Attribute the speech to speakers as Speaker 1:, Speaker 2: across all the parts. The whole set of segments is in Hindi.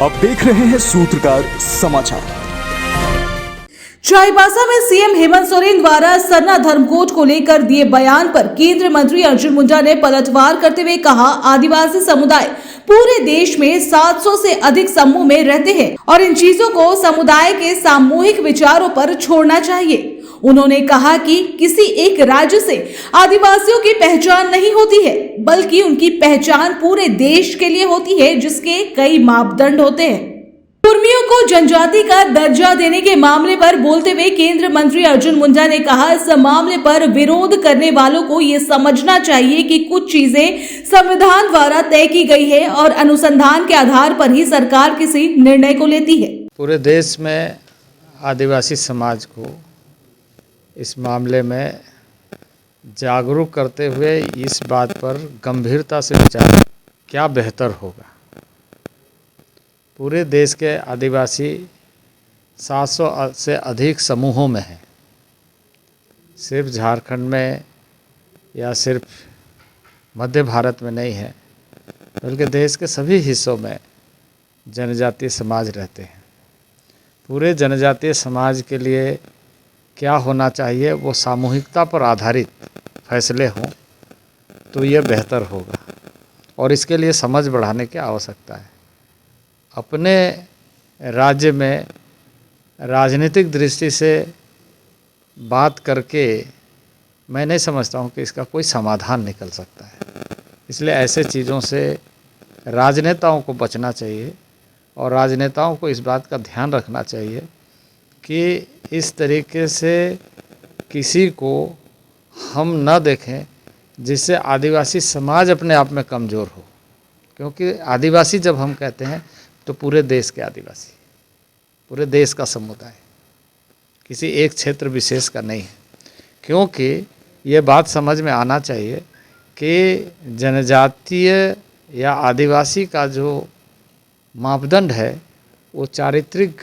Speaker 1: आप देख रहे हैं सूत्रकार समाचार।
Speaker 2: चाईबासा में सीएम हेमंत सोरेन द्वारा सरना धर्मकोड को लेकर दिए बयान पर केंद्रीय मंत्री अर्जुन मुंडा ने पलटवार करते हुए कहा, आदिवासी समुदाय पूरे देश में 700 से अधिक समूह में रहते हैं और इन चीजों को समुदाय के सामूहिक विचारों पर छोड़ना चाहिए। उन्होंने कहा कि किसी एक राज्य से आदिवासियों की पहचान नहीं होती है, बल्कि उनकी पहचान पूरे देश के लिए होती है, जिसके कई मापदंड होते हैं। कुर्मियों को जनजाति का दर्जा देने के मामले पर बोलते हुए केंद्रीय मंत्री अर्जुन मुंडा ने कहा, इस मामले पर विरोध करने वालों को ये समझना चाहिए कि कुछ चीजें संविधान द्वारा तय की गई है और अनुसंधान के आधार पर ही सरकार किसी निर्णय को लेती है।
Speaker 3: पूरे देश में आदिवासी समाज को इस मामले में जागरूक करते हुए इस बात पर गंभीरता से विचार क्या बेहतर होगा। पूरे देश के आदिवासी 700 से अधिक समूहों में हैं। सिर्फ झारखंड में या सिर्फ मध्य भारत में नहीं है, बल्कि देश के सभी हिस्सों में जनजातीय समाज रहते हैं। पूरे जनजातीय समाज के लिए क्या होना चाहिए, वो सामूहिकता पर आधारित फैसले हों तो ये बेहतर होगा और इसके लिए समझ बढ़ाने की आवश्यकता है। अपने राज्य में राजनीतिक दृष्टि से बात करके मैं नहीं समझता हूँ कि इसका कोई समाधान निकल सकता है। इसलिए ऐसे चीज़ों से राजनेताओं को बचना चाहिए और राजनेताओं को इस बात का ध्यान रखना चाहिए कि इस तरीके से किसी को हम न देखें जिससे आदिवासी समाज अपने आप में कमज़ोर हो। क्योंकि आदिवासी जब हम कहते हैं तो पूरे देश के आदिवासी, पूरे देश का समुदाय, किसी एक क्षेत्र विशेष का नहीं है। क्योंकि ये बात समझ में आना चाहिए कि जनजातीय या आदिवासी का जो मापदंड है वो चारित्रिक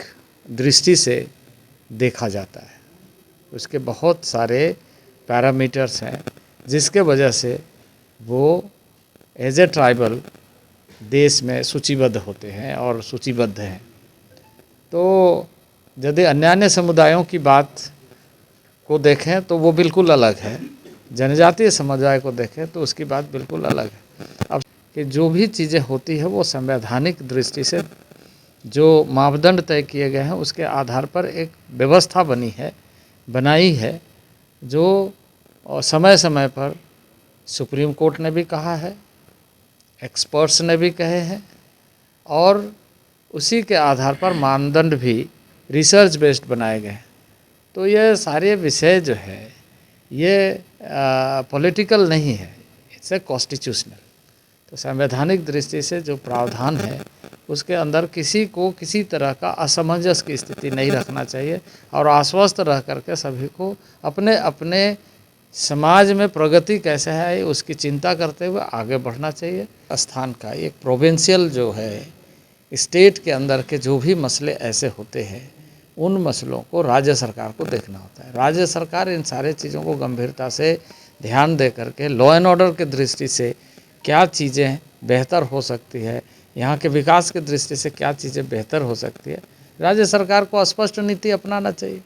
Speaker 3: दृष्टि से देखा जाता है। उसके बहुत सारे पैरामीटर्स हैं जिसके वजह से वो एज ए ट्राइबल देश में सूचीबद्ध होते हैं और सूचीबद्ध हैं। तो यदि अन्य समुदायों की बात को देखें तो वो बिल्कुल अलग है, जनजातीय समुदाय को देखें तो उसकी बात बिल्कुल अलग है। अब कि जो भी चीज़ें होती है वो संवैधानिक दृष्टि से जो मापदंड तय किए गए हैं उसके आधार पर एक व्यवस्था बनाई है, जो समय समय पर सुप्रीम कोर्ट ने भी कहा है, एक्सपर्ट्स ने भी कहे हैं और उसी के आधार पर मानदंड भी रिसर्च बेस्ड बनाए गए हैं। तो ये सारे विषय जो है ये पॉलिटिकल नहीं है, इट्स ए कॉन्स्टिट्यूशनल। तो संवैधानिक दृष्टि से जो प्रावधान है उसके अंदर किसी को किसी तरह का असमंजस की स्थिति नहीं रखना चाहिए और आश्वस्त रह करके सभी को अपने अपने समाज में प्रगति कैसे है उसकी चिंता करते हुए आगे बढ़ना चाहिए। स्थान का एक प्रोविंशियल जो है स्टेट के अंदर के जो भी मसले ऐसे होते हैं उन मसलों को राज्य सरकार को देखना होता है। राज्य सरकार इन सारे चीज़ों को गंभीरता से ध्यान दे करके लॉ एंड ऑर्डर की दृष्टि से क्या चीज़ें बेहतर हो सकती है, यहाँ के विकास की दृष्टि से क्या चीज़ें बेहतर हो सकती है, राज्य सरकार को स्पष्ट नीति अपनाना चाहिए।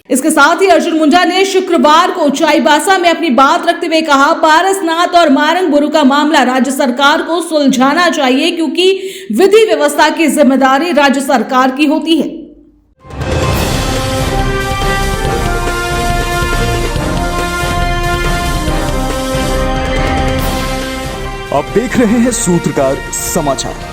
Speaker 2: इसके साथ ही अर्जुन मुंडा ने शुक्रवार को चाईबासा में अपनी बात रखते हुए कहा, पारसनाथ और मारंगबुरु का मामला राज्य सरकार को सुलझाना चाहिए क्योंकि विधि व्यवस्था की जिम्मेदारी राज्य सरकार की होती है।
Speaker 1: आप देख रहे हैं सूत्रकार समाचार।